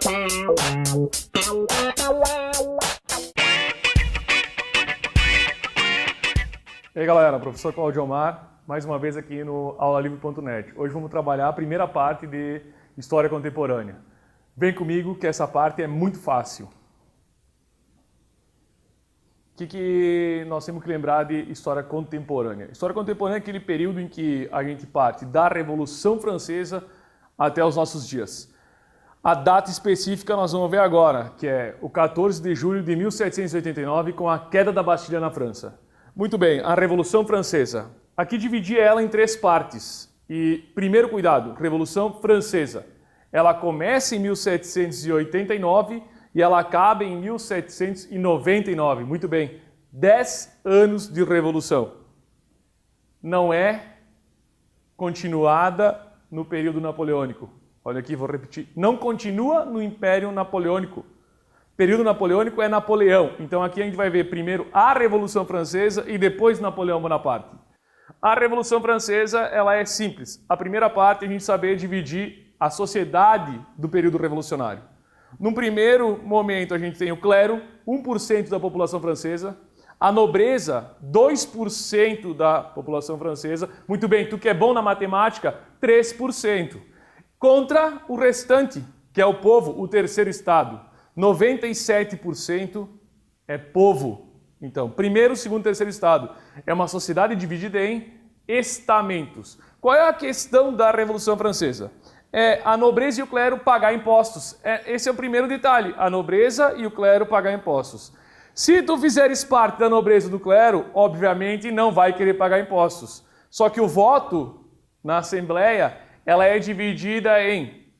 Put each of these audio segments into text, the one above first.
E aí galera, professor Cláudio Omar, mais uma vez aqui no aulalivre.net. Hoje vamos trabalhar a primeira parte de História Contemporânea. Vem comigo que essa parte é muito fácil. O que nós temos que lembrar de História Contemporânea? História Contemporânea é aquele período em que a gente parte da Revolução Francesa até os nossos dias. A data específica nós vamos ver agora, que é o 14 de julho de 1789, com a queda da Bastilha na França. Muito bem, a Revolução Francesa. Aqui dividi ela em três partes. E, primeiro cuidado, Revolução Francesa. Ela começa em 1789 e ela acaba em 1799. Muito bem, 10 anos de Revolução. Não é continuada no período napoleônico. Olha aqui, vou repetir. Não continua no Império Napoleônico. Período napoleônico é Napoleão. Então aqui a gente vai ver primeiro a Revolução Francesa e depois Napoleão Bonaparte. A Revolução Francesa, ela é simples. A primeira parte é a gente saber dividir a sociedade do período revolucionário. Num primeiro momento a gente tem o clero, 1% da população francesa. A nobreza, 2% da população francesa. Muito bem, tu que é bom na matemática, 3%. Contra o restante, que é o povo, o terceiro estado. 97% é povo. Então, primeiro, segundo, terceiro estado. É uma sociedade dividida em estamentos. Qual é a questão da Revolução Francesa? É a nobreza e o clero pagar impostos. Esse é o primeiro detalhe. A nobreza e o clero pagar impostos. Se tu fizeres parte da nobreza e do clero, obviamente não vai querer pagar impostos. Só que o voto na Assembleia, ela é dividida em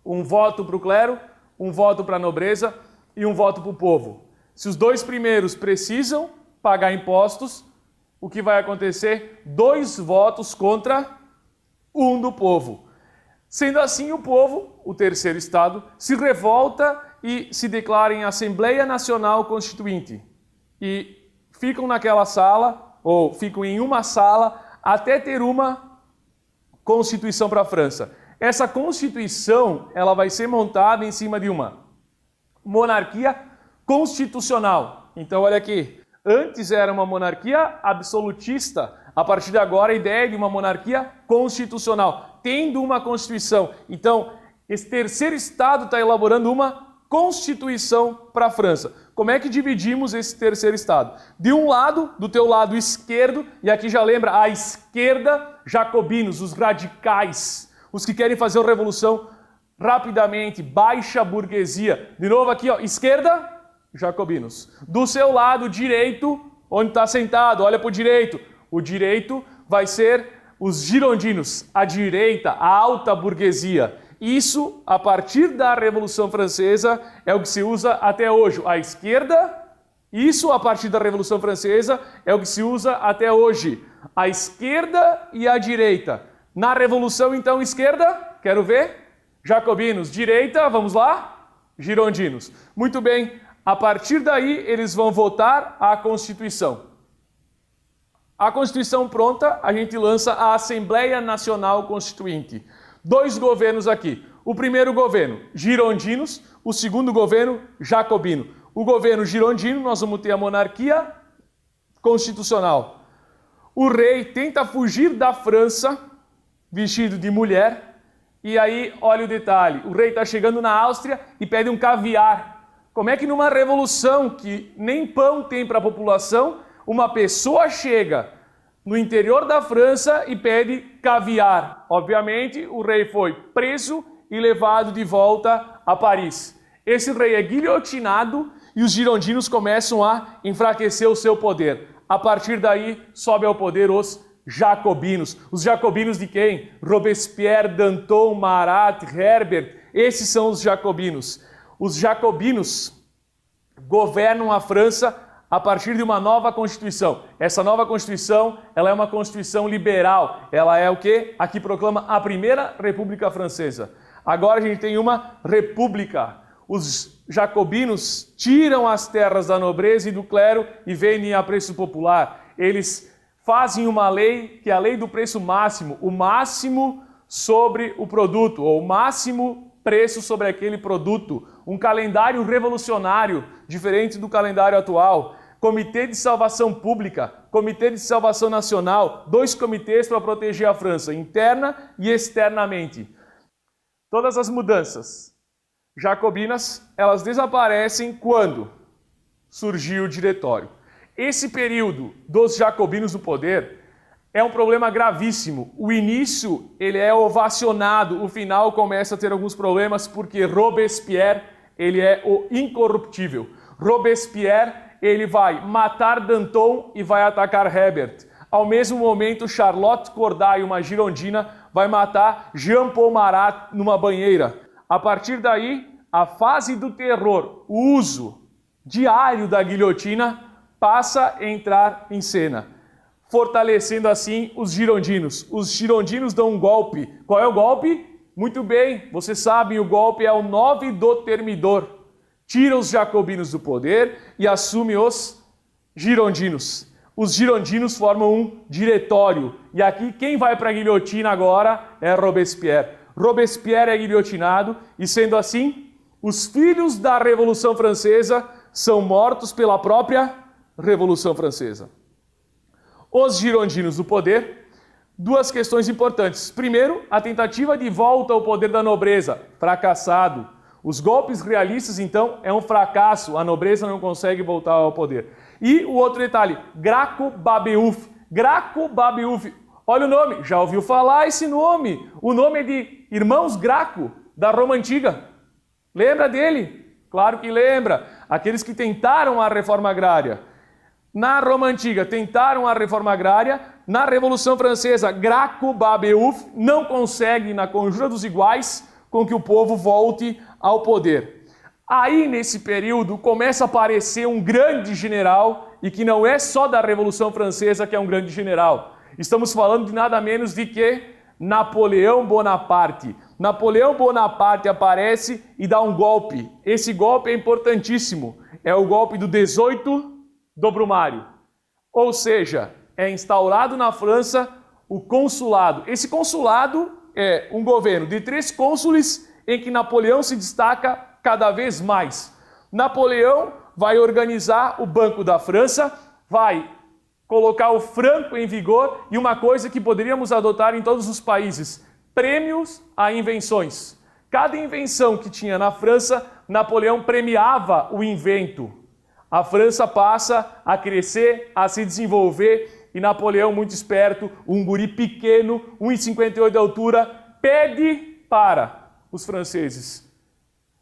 um voto para o clero, um voto para a nobreza e um voto para o povo. Se os dois primeiros precisam pagar impostos, o que vai acontecer? 2 votos contra 1 do povo. Sendo assim, o povo, o terceiro estado, se revolta e se declara em Assembleia Nacional Constituinte. E ficam naquela sala, ou ficam em uma sala, até ter uma Constituição para a França. Essa Constituição, ela vai ser montada em cima de uma monarquia constitucional. Então, olha aqui, antes era uma monarquia absolutista, a partir de agora a ideia é de uma monarquia constitucional, tendo uma Constituição. Então, esse terceiro estado está elaborando uma Constituição para a França. Como é que dividimos esse terceiro estado? De um lado, do teu lado esquerdo, e aqui já lembra, a esquerda, jacobinos, os radicais, os que querem fazer a revolução rapidamente, baixa burguesia. De novo aqui, ó, esquerda, jacobinos. Do seu lado direito, onde está sentado, olha para o direito. O direito vai ser os girondinos, a direita, a alta burguesia. Isso, a partir da Revolução Francesa, é o que se usa até hoje. A esquerda, isso a partir da Revolução Francesa, é o que se usa até hoje. A esquerda e a direita. Na Revolução, então, esquerda, quero ver, jacobinos, direita, vamos lá, girondinos. Muito bem, a partir daí eles vão votar a Constituição. A Constituição pronta, a gente lança a Assembleia Nacional Constituinte. 2 governos aqui. O primeiro governo, girondinos, o segundo governo, jacobino. O governo girondino, nós vamos ter a monarquia constitucional. O rei tenta fugir da França, vestido de mulher, e aí, olha o detalhe, o rei está chegando na Áustria e pede um caviar. Como é que numa revolução que nem pão tem para a população, uma pessoa chega no interior da França e pede caviar? Obviamente, o rei foi preso e levado de volta a Paris. Esse rei é guilhotinado e os girondinos começam a enfraquecer o seu poder. A partir daí, sobe ao poder os jacobinos. Os jacobinos de quem? Robespierre, Danton, Marat, Herbert. Esses são os jacobinos. Os jacobinos governam a França a partir de uma nova Constituição. Essa nova Constituição, ela é uma Constituição liberal. Ela é o quê? Aqui proclama a Primeira República Francesa. Agora a gente tem uma república. Os jacobinos tiram as terras da nobreza e do clero e vendem a preço popular. Eles fazem uma lei que é a lei do preço máximo, o máximo sobre o produto, ou o máximo preço sobre aquele produto, um calendário revolucionário, diferente do calendário atual. Comitê de Salvação Pública, Comitê de Salvação Nacional, 2 comitês para proteger a França, interna e externamente. Todas as mudanças jacobinas, elas desaparecem quando surgiu o diretório. Esse período dos jacobinos no poder é um problema gravíssimo. O início ele é ovacionado, o final começa a ter alguns problemas porque Robespierre ele é o incorruptível. Robespierre ele vai matar Danton e vai atacar Hebert. Ao mesmo momento, Charlotte Corday, uma girondina, vai matar Jean-Paul Marat numa banheira. A partir daí, a fase do terror, o uso diário da guilhotina, passa a entrar em cena, fortalecendo assim os girondinos. Os girondinos dão um golpe. Qual é o golpe? Muito bem, vocês sabem, o golpe é o 9 do Termidor. Tira os jacobinos do poder e assume os girondinos. Os girondinos formam um diretório. E aqui quem vai para a guilhotina agora é Robespierre. Robespierre é guilhotinado e, sendo assim, os filhos da Revolução Francesa são mortos pela própria Revolução Francesa. Os girondinos do poder, 2 questões importantes. Primeiro, a tentativa de volta ao poder da nobreza, fracassado. Os golpes realistas, então, é um fracasso. A nobreza não consegue voltar ao poder. E o outro detalhe, Graco-Babeuf. Graco-Babeuf. Olha o nome, já ouviu falar esse nome? O nome é de Irmãos Graco, da Roma Antiga. Lembra dele? Claro que lembra. Aqueles que tentaram a reforma agrária. Na Roma Antiga tentaram a reforma agrária. Na Revolução Francesa, Graco-Babeuf não consegue, na conjura dos iguais, com que o povo volte ao poder. Aí, nesse período, começa a aparecer um grande general, e que não é só da Revolução Francesa que é um grande general. Estamos falando de nada menos de que Napoleão Bonaparte. Napoleão Bonaparte aparece e dá um golpe. Esse golpe é importantíssimo. É o golpe do 18 do Brumário. Ou seja, é instaurado na França o consulado. Esse consulado é um governo de 3 cônsules em que Napoleão se destaca cada vez mais. Napoleão vai organizar o Banco da França, vai colocar o franco em vigor e uma coisa que poderíamos adotar em todos os países, prêmios a invenções. Cada invenção que tinha na França, Napoleão premiava o invento. A França passa a crescer, a se desenvolver e Napoleão, muito esperto, um guri pequeno, 1,58 de altura, pede para os franceses: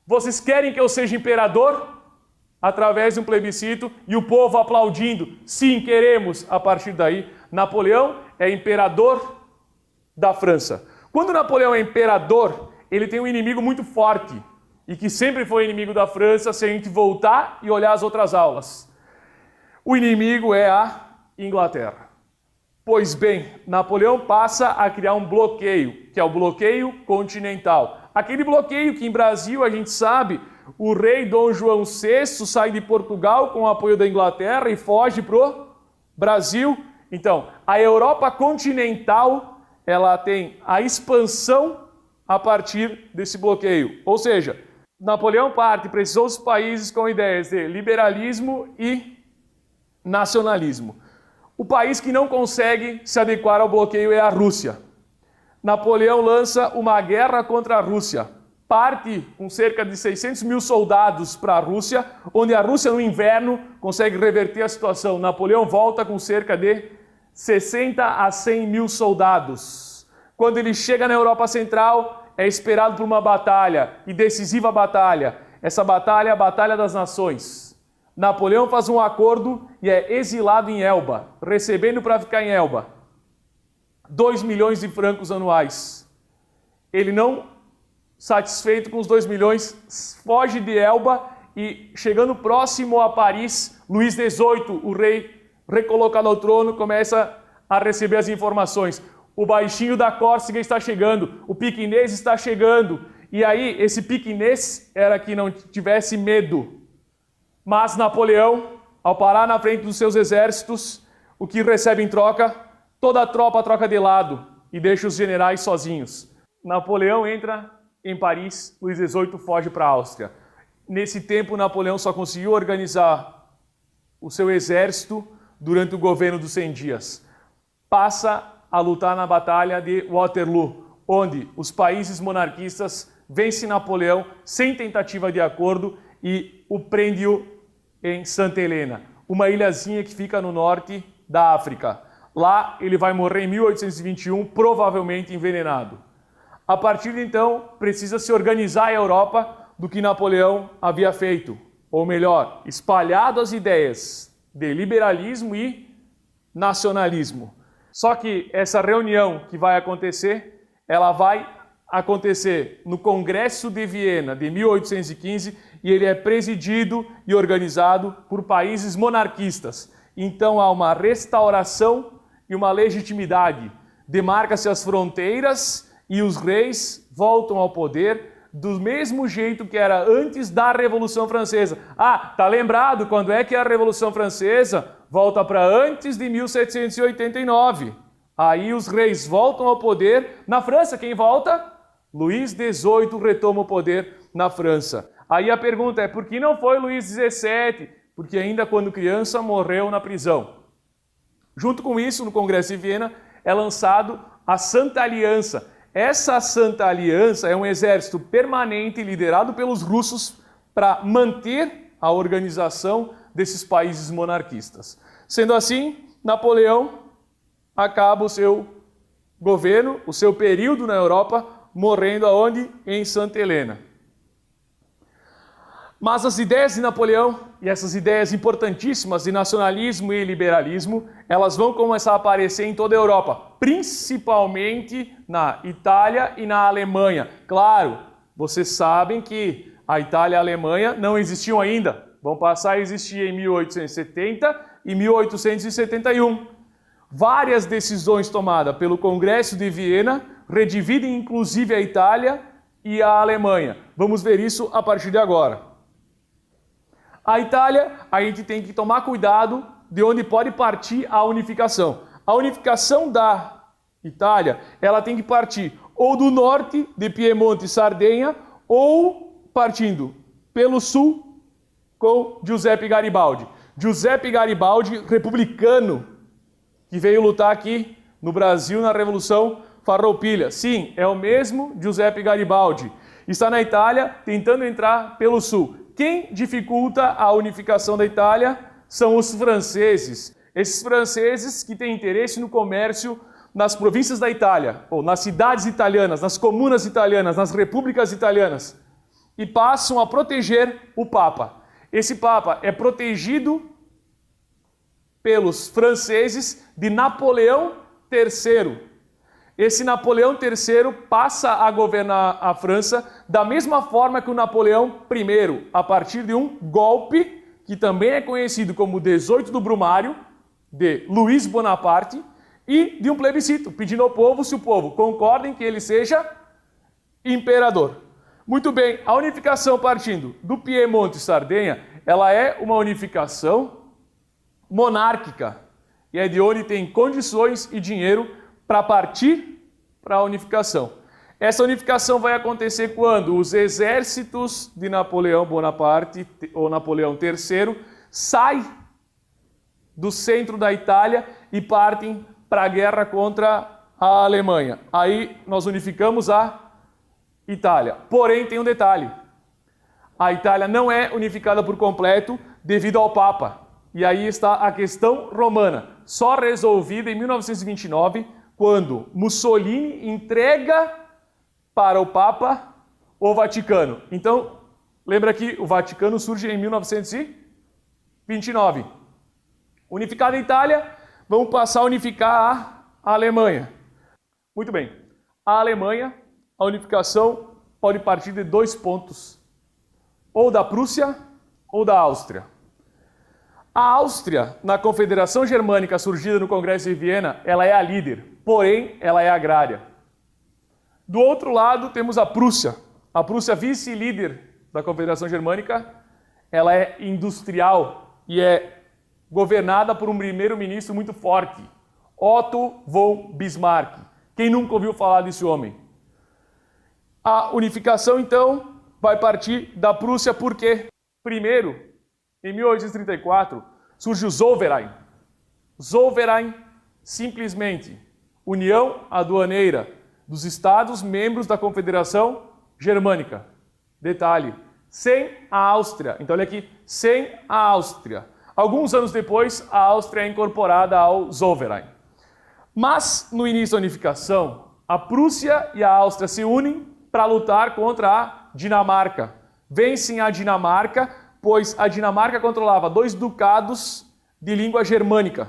vocês querem que eu seja imperador? Através de um plebiscito e o povo aplaudindo. Sim, queremos. A partir daí, Napoleão é imperador da França. Quando Napoleão é imperador, ele tem um inimigo muito forte e que sempre foi inimigo da França, se a gente voltar e olhar as outras aulas. O inimigo é a Inglaterra. Pois bem, Napoleão passa a criar um bloqueio, que é o bloqueio continental. Aquele bloqueio que em Brasil a gente sabe, o rei Dom João VI sai de Portugal com o apoio da Inglaterra e foge para o Brasil. Então, a Europa continental, ela tem a expansão a partir desse bloqueio. Ou seja, Napoleão parte para esses outros países com ideias de liberalismo e nacionalismo. O país que não consegue se adequar ao bloqueio é a Rússia. Napoleão lança uma guerra contra a Rússia. Parte com cerca de 600 mil soldados para a Rússia, onde a Rússia no inverno consegue reverter a situação. Napoleão volta com cerca de 60 a 100 mil soldados. Quando ele chega na Europa Central, é esperado por uma batalha, e decisiva batalha. Essa batalha é a Batalha das Nações. Napoleão faz um acordo e é exilado em Elba, recebendo para ficar em Elba 2 milhões de francos anuais. Ele não, satisfeito com os 2 milhões, foge de Elba e, chegando próximo a Paris, Luís XVIII, o rei recolocado ao trono, começa a receber as informações. O baixinho da Córcega está chegando, o piquinês está chegando. E aí, esse piquinês era que não tivesse medo. Mas Napoleão, ao parar na frente dos seus exércitos, o que recebe em troca? Toda a tropa troca de lado e deixa os generais sozinhos. Napoleão entra em Paris, Luís XVIII foge para a Áustria. Nesse tempo, Napoleão só conseguiu organizar o seu exército durante o governo dos 100 dias. Passa a lutar na Batalha de Waterloo, onde os países monarquistas vencem Napoleão sem tentativa de acordo e o prende-o em Santa Helena, uma ilhazinha que fica no norte da África. Lá ele vai morrer em 1821, provavelmente envenenado. A partir de então, precisa se organizar a Europa do que Napoleão havia feito, ou melhor, espalhado as ideias de liberalismo e nacionalismo. Só que essa reunião que vai acontecer, ela vai acontecer no Congresso de Viena de 1815 e ele é presidido e organizado por países monarquistas. Então há uma restauração e uma legitimidade. Demarca-se as fronteiras e os reis voltam ao poder do mesmo jeito que era antes da Revolução Francesa. Ah, tá lembrado quando é que a Revolução Francesa volta para antes de 1789. Aí os reis voltam ao poder. Na França, quem volta? Luís XVIII retoma o poder na França. Aí a pergunta é, por que não foi Luís XVII? Porque ainda quando criança morreu na prisão. Junto com isso, no Congresso de Viena, é lançado a Santa Aliança. Essa Santa Aliança é um exército permanente liderado pelos russos para manter a organização desses países monarquistas. Sendo assim, Napoleão acaba o seu governo, o seu período na Europa, morrendo aonde? Em Santa Helena. Mas as ideias de Napoleão, e essas ideias importantíssimas de nacionalismo e liberalismo, elas vão começar a aparecer em toda a Europa, principalmente na Itália e na Alemanha. Claro, vocês sabem que a Itália e a Alemanha não existiam ainda, vão passar a existir em 1870 e 1871. Várias decisões tomadas pelo Congresso de Viena redividem inclusive a Itália e a Alemanha. Vamos ver isso a partir de agora. A Itália, a gente tem que tomar cuidado de onde pode partir a unificação. A unificação da Itália, ela tem que partir ou do norte, de Piemonte e Sardenha, ou partindo pelo sul com Giuseppe Garibaldi. Giuseppe Garibaldi, republicano, que veio lutar aqui no Brasil na Revolução Farroupilha. Sim, é o mesmo Giuseppe Garibaldi. Está na Itália tentando entrar pelo sul. Quem dificulta a unificação da Itália são os franceses. Esses franceses que têm interesse no comércio nas províncias da Itália, ou nas cidades italianas, nas comunas italianas, nas repúblicas italianas, e passam a proteger o Papa. Esse Papa é protegido pelos franceses de Napoleão III. Esse Napoleão III passa a governar a França da mesma forma que o Napoleão I, a partir de um golpe, que também é conhecido como 18 do Brumário, de Luís Bonaparte, e de um plebiscito, pedindo ao povo se o povo concorda em que ele seja imperador. Muito bem, a unificação partindo do Piemonte e Sardenha, ela é uma unificação monárquica, e é de onde tem condições e dinheiro para partir para a unificação. Essa unificação vai acontecer quando os exércitos de Napoleão Bonaparte, ou Napoleão III, saem do centro da Itália e partem para a guerra contra a Alemanha. Aí nós unificamos a Itália. Porém, tem um detalhe. A Itália não é unificada por completo devido ao Papa. E aí está a questão romana, só resolvida em 1929, quando Mussolini entrega para o Papa o Vaticano. Então, lembra que o Vaticano surge em 1929. Unificada a Itália, vamos passar a unificar a Alemanha. Muito bem. A Alemanha, a unificação pode partir de 2 pontos. Ou da Prússia ou da Áustria. A Áustria, na Confederação Germânica surgida no Congresso de Viena, ela é a líder, porém ela é agrária. Do outro lado temos a Prússia vice-líder da Confederação Germânica, ela é industrial e é governada por um primeiro-ministro muito forte, Otto von Bismarck. Quem nunca ouviu falar desse homem? A unificação, então, vai partir da Prússia, porque, primeiro, em 1834, surge o Zollverein. Zollverein, simplesmente, União Aduaneira dos Estados membros da Confederação Germânica. Detalhe, sem a Áustria. Então, olha aqui, sem a Áustria. Alguns anos depois, a Áustria é incorporada ao Zollverein. Mas, no início da unificação, a Prússia e a Áustria se unem para lutar contra a Dinamarca. Vencem a Dinamarca, pois a Dinamarca controlava 2 ducados de língua germânica.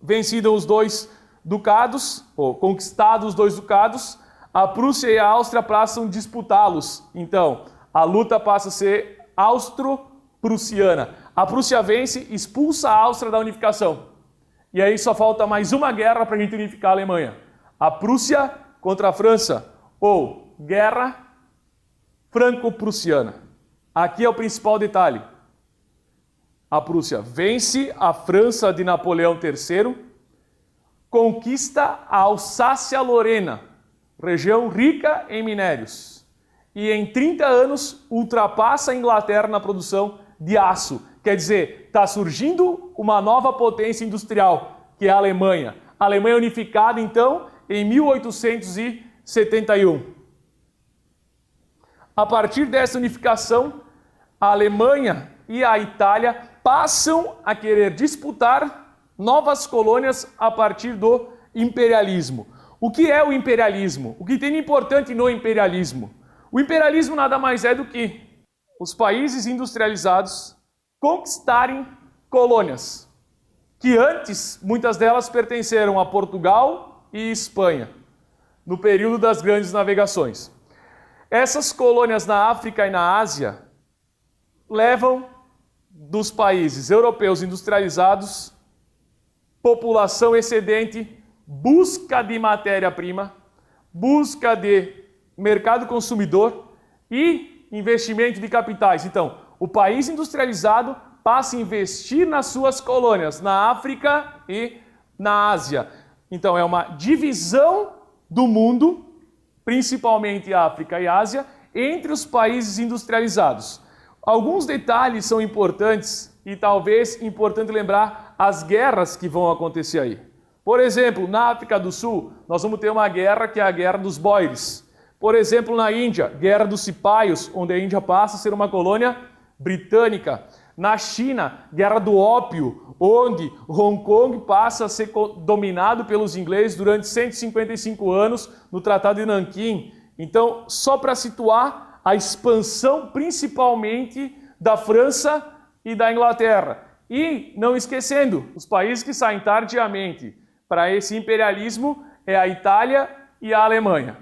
Vencidos os 2 ducados, ou conquistados os 2 ducados, a Prússia e a Áustria passam a disputá-los. Então, a luta passa a ser austro-prussiana. A Prússia vence, expulsa a Áustria da unificação. E aí só falta mais uma guerra para a gente unificar a Alemanha. A Prússia contra a França, ou guerra franco-prussiana. Aqui é o principal detalhe. A Prússia vence a França de Napoleão III, conquista a Alsácia-Lorena, região rica em minérios, e em 30 anos ultrapassa a Inglaterra na produção de aço. Quer dizer, está surgindo uma nova potência industrial, que é a Alemanha. A Alemanha unificada, então, em 1871. A partir dessa unificação, a Alemanha e a Itália passam a querer disputar novas colônias a partir do imperialismo. O que é o imperialismo? O que tem de importante no imperialismo? O imperialismo nada mais é do que os países industrializados conquistarem colônias, que antes, muitas delas pertenceram a Portugal e Espanha, no período das grandes navegações. Essas colônias na África e na Ásia levam dos países europeus industrializados população excedente, busca de matéria-prima, busca de mercado consumidor e investimento de capitais. Então, o país industrializado passa a investir nas suas colônias, na África e na Ásia. Então, é uma divisão do mundo, principalmente África e Ásia, entre os países industrializados. Alguns detalhes são importantes e talvez importante lembrar as guerras que vão acontecer aí. Por exemplo, na África do Sul, nós vamos ter uma guerra que é a Guerra dos Boeres. Por exemplo, na Índia, Guerra dos Cipaios, onde a Índia passa a ser uma colônia britânica. Na China, Guerra do Ópio, onde Hong Kong passa a ser dominado pelos ingleses durante 155 anos no Tratado de Nanquim. Então, só para situar a expansão principalmente da França e da Inglaterra. E, não esquecendo, os países que saem tardiamente para esse imperialismo é a Itália e a Alemanha.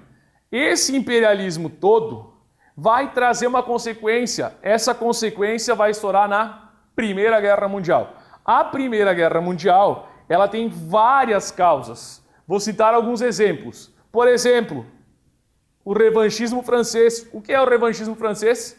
Esse imperialismo todo vai trazer uma consequência. Essa consequência vai estourar na Primeira Guerra Mundial. A Primeira Guerra Mundial, ela tem várias causas. Vou citar alguns exemplos. Por exemplo, o revanchismo francês. O que é o revanchismo francês?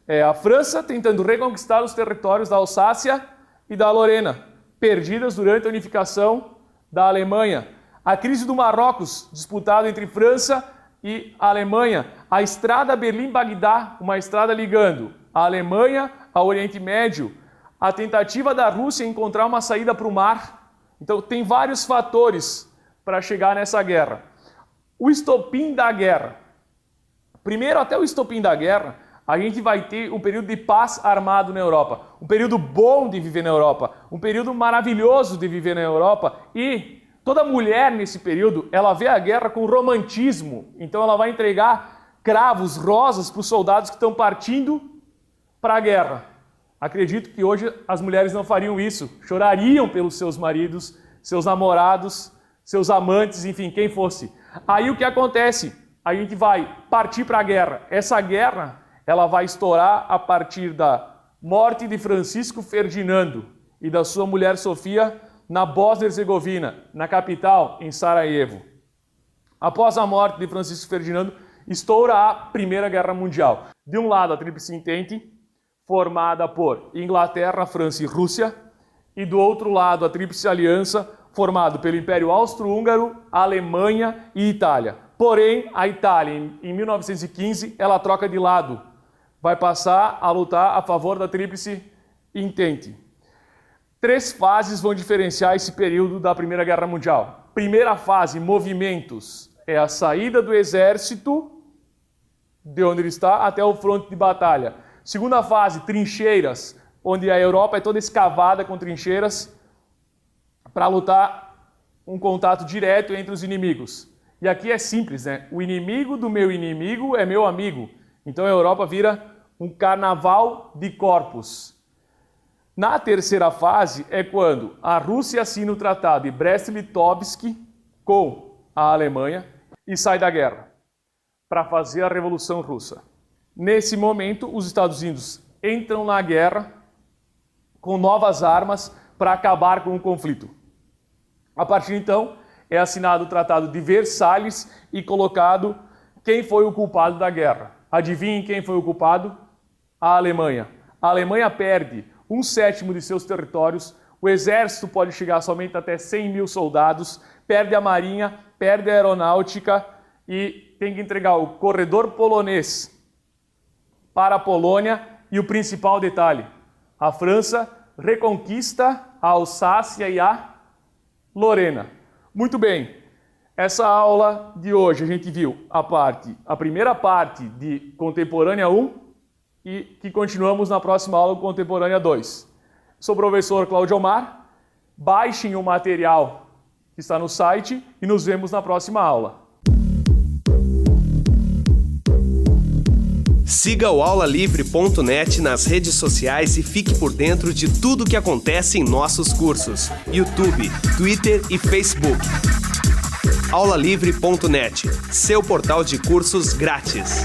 É a França tentando reconquistar os territórios da Alsácia e da Lorena, perdidas durante a unificação da Alemanha. A crise do Marrocos, disputada entre França e Alemanha. A estrada Berlim-Bagdá, uma estrada ligando a Alemanha ao Oriente Médio. A tentativa da Rússia em encontrar uma saída para o mar. Então, tem vários fatores para chegar nessa guerra. O estopim da guerra. Primeiro, até o estopim da guerra, a gente vai ter um período de paz armado na Europa. Um período bom de viver na Europa. Um período maravilhoso de viver na Europa. E toda mulher nesse período, ela vê a guerra com romantismo. Então ela vai entregar cravos, rosas para os soldados que estão partindo para a guerra. Acredito que hoje as mulheres não fariam isso. Chorariam pelos seus maridos, seus namorados, seus amantes, enfim, quem fosse. Aí o que acontece? A gente vai partir para a guerra. Essa guerra, ela vai estourar a partir da morte de Francisco Ferdinando e da sua mulher Sofia na Bósnia-Herzegovina, na capital, em Sarajevo. Após a morte de Francisco Ferdinando, estoura a Primeira Guerra Mundial. De um lado, a Tríplice Entente, formada por Inglaterra, França e Rússia, e do outro lado, a Tríplice Aliança, formada pelo Império Austro-Húngaro, Alemanha e Itália. Porém, a Itália, em 1915, ela troca de lado. Vai passar a lutar a favor da Tríplice Entente. 3 fases vão diferenciar esse período da Primeira Guerra Mundial. Primeira fase, movimentos, é a saída do exército de onde ele está até o fronte de batalha. Segunda fase, trincheiras, onde a Europa é toda escavada com trincheiras para lutar um contato direto entre os inimigos. E aqui é simples, né? O inimigo do meu inimigo é meu amigo. Então a Europa vira um carnaval de corpos. Na terceira fase é quando a Rússia assina o tratado de Brest-Litovsk com a Alemanha e sai da guerra para fazer a Revolução Russa. Nesse momento, os Estados Unidos entram na guerra com novas armas para acabar com o conflito. A partir de então, é assinado o Tratado de Versalhes e colocado quem foi o culpado da guerra. Adivinhem quem foi o culpado? A Alemanha. A Alemanha perde 1/7 de seus territórios, o exército pode chegar somente até 100 mil soldados, perde a marinha, perde a aeronáutica e tem que entregar o corredor polonês para a Polônia e o principal detalhe, a França reconquista a Alsácia e a Lorena. Muito bem, essa aula de hoje a gente viu a primeira parte de Contemporânea 1 e que continuamos na próxima aula com Contemporânea 2. Sou o professor Cláudio Omar, baixem o material que está no site e nos vemos na próxima aula. Siga o aulalivre.net nas redes sociais e fique por dentro de tudo o que acontece em nossos cursos, YouTube, Twitter e Facebook. aulalivre.net, seu portal de cursos grátis.